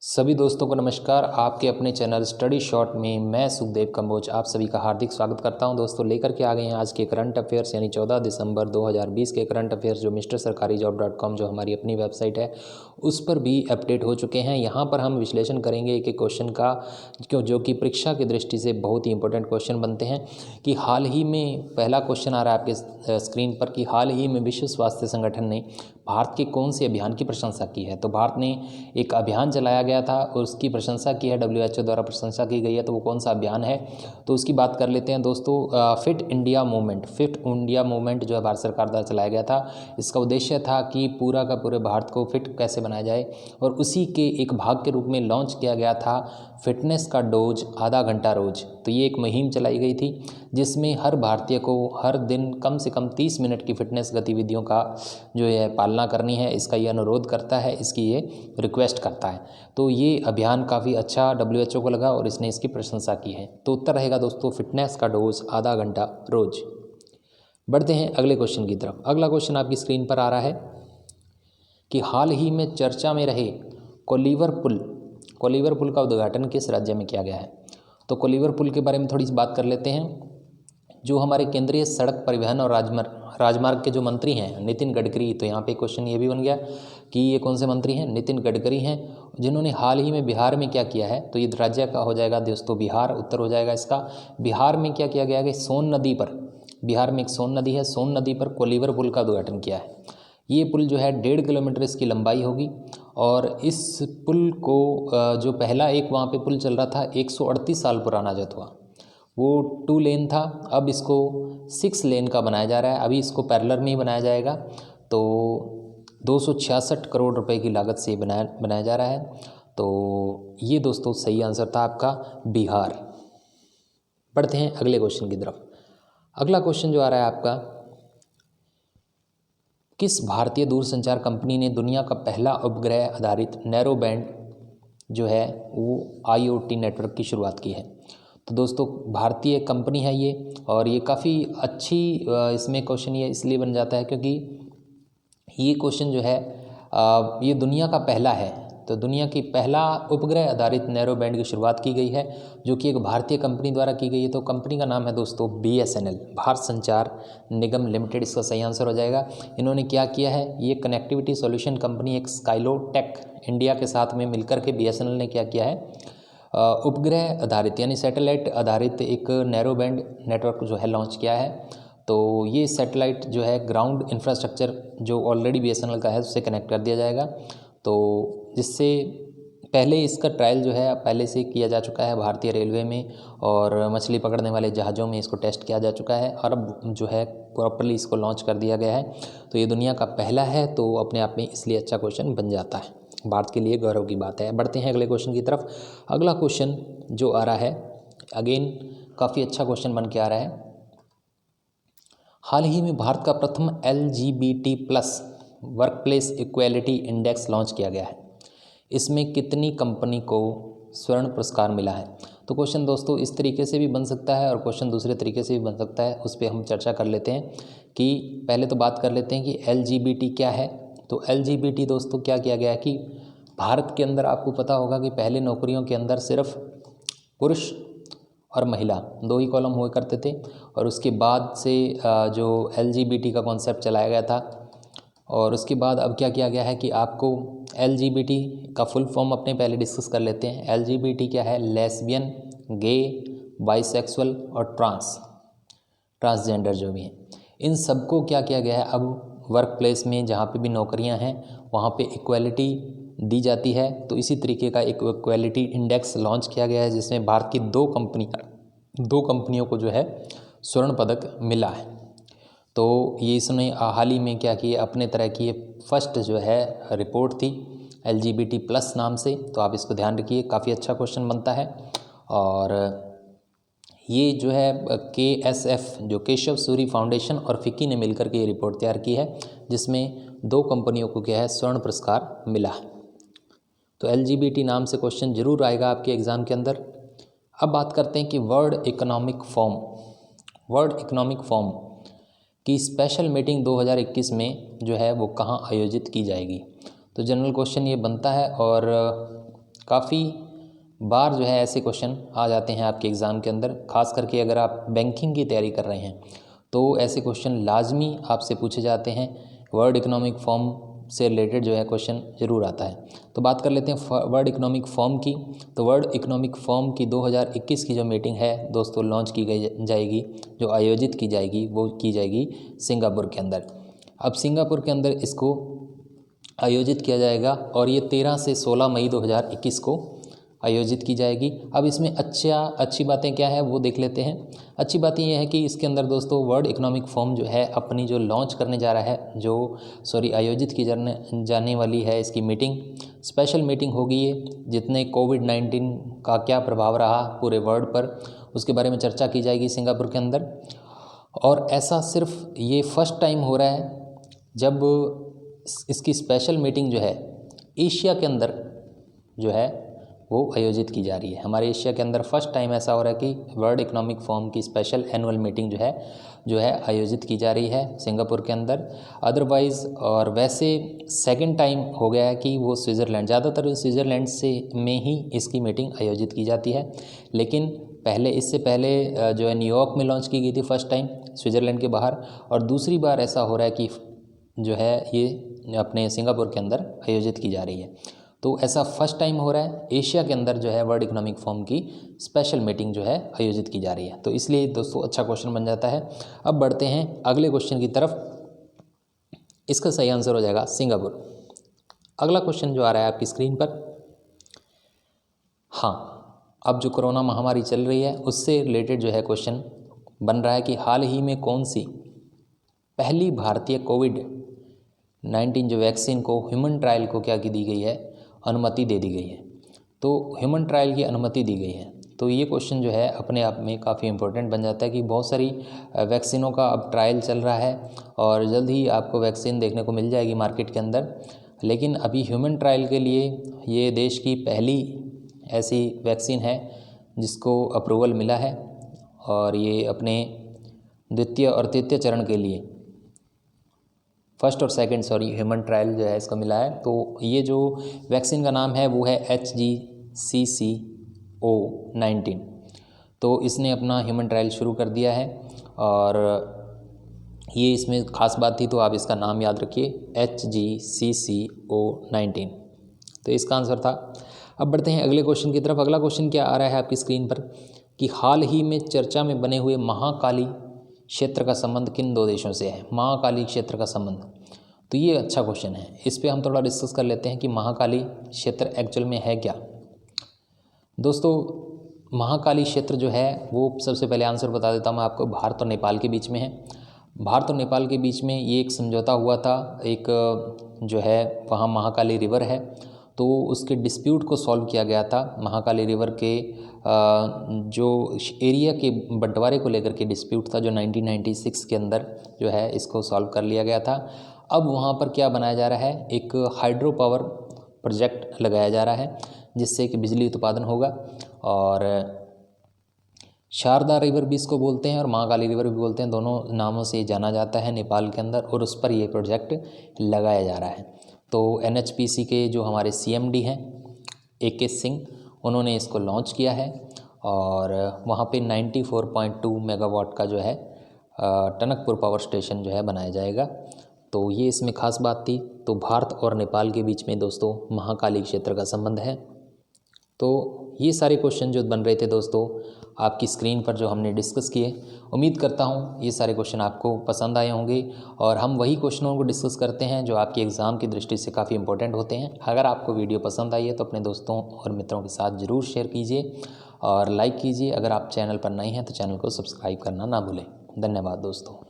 सभी दोस्तों को नमस्कार। आपके अपने चैनल स्टडी शॉर्ट में मैं सुखदेव कंबोज आप सभी का हार्दिक स्वागत करता हूं। दोस्तों लेकर के आ गए हैं आज के करंट अफेयर्स यानी 14 दिसंबर 2020 के करंट अफेयर्स जो mrsarkarijob.com जो हमारी अपनी वेबसाइट है उस पर भी अपडेट हो चुके हैं। यहां पर हम विश्लेषण करेंगे एक एक क्वेश्चन का जो कि परीक्षा की दृष्टि से बहुत ही इंपॉर्टेंट क्वेश्चन बनते हैं। कि हाल ही में पहला क्वेश्चन आ रहा है आपके स्क्रीन पर कि हाल ही में विश्व स्वास्थ्य संगठन ने भारत के कौन से अभियान की प्रशंसा की है। तो भारत ने एक अभियान चलाया गया था और उसकी प्रशंसा की है, WHO द्वारा प्रशंसा की गई है। तो वो कौन सा अभियान है तो उसकी बात कर लेते हैं दोस्तों। फिट इंडिया मूवमेंट जो है भारत सरकार द्वारा चलाया गया था। इसका उद्देश्य था कि पूरा का पूरे भारत को फिट कैसे बनाया जाए और उसी के एक भाग के रूप में लॉन्च किया गया था फिटनेस का डोज आधा घंटा रोज। तो ये एक मुहिम चलाई गई थी जिसमें हर भारतीय को हर दिन कम से कम 30 मिनट की फिटनेस गतिविधियों का जो है पालना करनी है। इसका ये अनुरोध करता है, इसकी ये रिक्वेस्ट करता है। तो ये अभियान काफ़ी अच्छा WHO को लगा और इसने इसकी प्रशंसा की है। तो उत्तर रहेगा दोस्तों फिटनेस का डोज आधा घंटा रोज। बढ़ते हैं अगले क्वेश्चन की तरफ। अगला क्वेश्चन आपकी स्क्रीन पर आ रहा है कि हाल ही में चर्चा में रहे कोलीवर पुल का उद्घाटन किस राज्य में किया गया है। तो कोलीवर पुल के बारे में थोड़ी सी बात कर लेते हैं। जो हमारे केंद्रीय सड़क परिवहन और राजमार्ग के जो मंत्री हैं नितिन गडकरी, तो यहाँ पे क्वेश्चन ये भी बन गया कि ये कौन से मंत्री हैं। नितिन गडकरी हैं जिन्होंने हाल ही में बिहार में क्या किया है। तो ये राज्य का हो जाएगा दोस्तों बिहार, उत्तर हो जाएगा इसका। बिहार में क्या किया गया है कि सोन नदी पर, बिहार में एक सोन नदी है, सोन नदी पर कोलीवर पुल का उद्घाटन किया है। ये पुल जो है 1.5 किलोमीटर इसकी लंबाई होगी और इस पुल को जो पहला एक वहाँ पे पुल चल रहा था 138 साल पुराना जो था वो 2 लेन था, अब इसको 6 लेन का बनाया जा रहा है। अभी इसको पैरेलल में ही बनाया जाएगा। तो 266 करोड़ रुपए की लागत से बनाया जा रहा है। तो ये दोस्तों सही आंसर था आपका बिहार। बढ़ते हैं अगले क्वेश्चन की तरफ। अगला क्वेश्चन जो आ रहा है आपका, किस भारतीय दूरसंचार कंपनी ने दुनिया का पहला उपग्रह आधारित नैरो बैंड जो है वो IoT नेटवर्क की शुरुआत की है। तो दोस्तों भारतीय कंपनी है ये और ये काफ़ी अच्छी इसमें क्वेश्चन ये इसलिए बन जाता है क्योंकि ये क्वेश्चन जो है ये दुनिया का पहला है। तो दुनिया की पहला उपग्रह आधारित नैरो बैंड की शुरुआत की गई है जो कि एक भारतीय कंपनी द्वारा की गई है। तो कंपनी का नाम है दोस्तों BSNL, भारत संचार निगम लिमिटेड, इसका सही आंसर हो जाएगा। इन्होंने क्या किया है, ये कनेक्टिविटी सॉल्यूशन कंपनी एक स्काइलोटेक इंडिया के साथ में मिलकर के BSNL ने क्या किया है, उपग्रह आधारित यानी सैटेलाइट आधारित एक नैरो बैंड नेटवर्क जो है लॉन्च किया है। तो ये सैटेलाइट जो है ग्राउंड इंफ्रास्ट्रक्चर जो ऑलरेडी BSNL का है उससे कनेक्ट कर दिया जाएगा। तो जिससे पहले इसका ट्रायल जो है पहले से किया जा चुका है भारतीय रेलवे में और मछली पकड़ने वाले जहाज़ों में इसको टेस्ट किया जा चुका है और अब जो है प्रॉपरली इसको लॉन्च कर दिया गया है। तो ये दुनिया का पहला है, तो अपने आप में इसलिए अच्छा क्वेश्चन बन जाता है, भारत के लिए गौरव की बात है। बढ़ते हैं अगले क्वेश्चन की तरफ। अगला क्वेश्चन जो आ रहा है अगेन काफ़ी अच्छा क्वेश्चन बन के आ रहा है। हाल ही में भारत का प्रथम LGBT+ workplace equality index launch किया गया है। इसमें कितनी कंपनी को स्वर्ण पुरस्कार मिला है। तो क्वेश्चन दोस्तों इस तरीके से भी बन सकता है और क्वेश्चन दूसरे तरीके से भी बन सकता है, उस पर हम चर्चा कर लेते हैं। कि पहले तो बात कर लेते हैं कि LGBT क्या है। तो LGBT दोस्तों क्या किया गया है कि भारत के अंदर आपको पता होगा कि पहले नौकरियों के अंदर सिर्फ पुरुष और महिला 2 ही कॉलम हुआ करते थे और उसके बाद से जो LGBT का कॉन्सेप्ट चलाया गया था और उसके बाद अब क्या किया गया है कि आपको LGBT का फुल फॉर्म अपने पहले डिस्कस कर लेते हैं। LGBT क्या है, लेस्बियन, गे, बाइसेक्सुअल और ट्रांसजेंडर जो भी हैं, इन सबको क्या किया गया है अब वर्क प्लेस में जहाँ पे भी नौकरियाँ हैं वहाँ पे इक्वलिटी दी जाती है। तो इसी तरीके का एक इक्वलिटी इंडेक्स लॉन्च किया गया है जिसमें भारत की 2 कंपनियों को जो है स्वर्ण पदक मिला है। तो ये इसने हाल ही में क्या किया, अपने तरह की ये फर्स्ट जो है रिपोर्ट थी LGBT+ नाम से। तो आप इसको ध्यान रखिए, काफ़ी अच्छा क्वेश्चन बनता है। और ये जो है KSF जो केशव सूरी फाउंडेशन और फिक्की ने मिलकर के ये रिपोर्ट तैयार की है जिसमें 2 कंपनियों को क्या है स्वर्ण पुरस्कार मिला है। तो LGBT नाम से क्वेश्चन जरूर आएगा आपके एग्ज़ाम के अंदर। अब बात करते हैं कि वर्ल्ड इकोनॉमिक फोरम की स्पेशल मीटिंग 2021 में जो है वो कहाँ आयोजित की जाएगी। तो जनरल क्वेश्चन ये बनता है और काफ़ी बार जो है ऐसे क्वेश्चन आ जाते हैं आपके एग्ज़ाम के अंदर, खास करके अगर आप बैंकिंग की तैयारी कर रहे हैं तो ऐसे क्वेश्चन लाजमी आपसे पूछे जाते हैं। वर्ल्ड इकोनॉमिक फॉर्म से रिलेटेड जो है क्वेश्चन ज़रूर आता है। तो बात कर लेते हैं वर्ल्ड इकोनॉमिक फॉर्म की। तो वर्ल्ड इकोनॉमिक फॉर्म की 2021 की जो मीटिंग है दोस्तों लॉन्च की जाएगी, जो आयोजित की जाएगी वो की जाएगी सिंगापुर के अंदर। अब सिंगापुर के अंदर इसको आयोजित किया जाएगा और ये 13 से 16 मई 2021 को आयोजित की जाएगी। अब इसमें अच्छी बातें क्या है वो देख लेते हैं। अच्छी बातें ये है कि इसके अंदर दोस्तों वर्ल्ड इकोनॉमिक फॉर्म जो है अपनी जो लॉन्च करने जा रहा है, आयोजित की जाने वाली है इसकी मीटिंग, स्पेशल मीटिंग होगी ये, जितने कोविड-19 का क्या प्रभाव रहा पूरे वर्ल्ड पर उसके बारे में चर्चा की जाएगी सिंगापुर के अंदर। और ऐसा सिर्फ ये फर्स्ट टाइम हो रहा है जब इसकी स्पेशल मीटिंग जो है एशिया के अंदर जो है वो आयोजित की जा रही है। हमारे एशिया के अंदर फर्स्ट टाइम ऐसा हो रहा है कि वर्ल्ड इकोनॉमिक फॉर्म की स्पेशल एनुअल मीटिंग जो है आयोजित की जा रही है सिंगापुर के अंदर। अदरवाइज़ और वैसे सेकंड टाइम हो गया है कि वो स्विट्ज़रलैंड, ज़्यादातर स्विट्ज़रलैंड से में ही इसकी मीटिंग आयोजित की जाती है, लेकिन इससे पहले जो है न्यूयॉर्क में लॉन्च की गई थी फर्स्ट टाइम स्विट्ज़रलैंड के बाहर, और दूसरी बार ऐसा हो रहा है कि जो है ये अपने सिंगापुर के अंदर आयोजित की जा रही है। तो ऐसा फर्स्ट टाइम हो रहा है एशिया के अंदर जो है वर्ल्ड इकोनॉमिक फॉर्म की स्पेशल मीटिंग जो है आयोजित की जा रही है। तो इसलिए दोस्तों अच्छा क्वेश्चन बन जाता है। अब बढ़ते हैं अगले क्वेश्चन की तरफ। इसका सही आंसर हो जाएगा सिंगापुर। अगला क्वेश्चन जो आ रहा है आपकी स्क्रीन पर, हाँ, अब जो कोरोना महामारी चल रही है उससे रिलेटेड जो है क्वेश्चन बन रहा है कि हाल ही में कौन सी पहली भारतीय कोविड-19 जो वैक्सीन को ह्यूमन ट्रायल को क्या की दी गई है, अनुमति दे दी गई है। तो ह्यूमन ट्रायल की अनुमति दी गई है। तो ये क्वेश्चन जो है अपने आप में काफ़ी इम्पोर्टेंट बन जाता है कि बहुत सारी वैक्सीनों का अब ट्रायल चल रहा है और जल्द ही आपको वैक्सीन देखने को मिल जाएगी मार्केट के अंदर, लेकिन अभी ह्यूमन ट्रायल के लिए ये देश की पहली ऐसी वैक्सीन है जिसको अप्रूवल मिला है, और ये अपने द्वितीय और तृतीय चरण के लिए फर्स्ट और सेकंड ह्यूमन ट्रायल जो है इसका मिला है। तो ये जो वैक्सीन का नाम है वो है HGCCO19। तो इसने अपना ह्यूमन ट्रायल शुरू कर दिया है और ये इसमें ख़ास बात थी, तो आप इसका नाम याद रखिए HGCCO19। तो इसका आंसर था। अब बढ़ते हैं अगले क्वेश्चन की तरफ। अगला क्वेश्चन क्या आ रहा है आपकी स्क्रीन पर कि हाल ही में चर्चा में बने हुए महाकाली क्षेत्र का संबंध किन दो देशों से है। महाकाली क्षेत्र का संबंध, तो ये अच्छा क्वेश्चन है, इस पे हम थोड़ा डिस्कस कर लेते हैं कि महाकाली क्षेत्र एक्चुअल में है क्या। दोस्तों महाकाली क्षेत्र जो है वो सबसे पहले आंसर बता देता हूँ मैं आपको, भारत और नेपाल के बीच में है। भारत और नेपाल के बीच में ये एक समझौता हुआ था, एक जो है वहाँ महाकाली रिवर है, तो उसके डिस्प्यूट को सॉल्व किया गया था। महाकाली रिवर के जो एरिया के बंटवारे को लेकर के डिस्प्यूट था जो 1996 के अंदर जो है इसको सॉल्व कर लिया गया था। अब वहाँ पर क्या बनाया जा रहा है, एक हाइड्रो पावर प्रोजेक्ट लगाया जा रहा है जिससे कि बिजली उत्पादन होगा, और शारदा रिवर भी इसको बोलते हैं और महाकाली रिवर भी बोलते हैं, दोनों नामों से जाना जाता है नेपाल के अंदर, और उस पर ये प्रोजेक्ट लगाया जा रहा है। तो NHPC के जो हमारे CMD हैं AK सिंह, उन्होंने इसको लॉन्च किया है और वहाँ पे 94.2 मेगावाट का जो है टनकपुर पावर स्टेशन जो है बनाया जाएगा। तो ये इसमें ख़ास बात थी। तो भारत और नेपाल के बीच में दोस्तों महाकाली क्षेत्र का संबंध है। तो ये सारे क्वेश्चन जो बन रहे थे दोस्तों आपकी स्क्रीन पर जो हमने डिस्कस किए, उम्मीद करता हूँ ये सारे क्वेश्चन आपको पसंद आए होंगे, और हम वही क्वेश्चनों को डिस्कस करते हैं जो आपके एग्ज़ाम की दृष्टि से काफ़ी इंपॉर्टेंट होते हैं। अगर आपको वीडियो पसंद आई है तो अपने दोस्तों और मित्रों के साथ ज़रूर शेयर कीजिए और लाइक कीजिए। अगर आप चैनल पर नए हैं तो चैनल को सब्सक्राइब करना ना भूलें। धन्यवाद दोस्तों।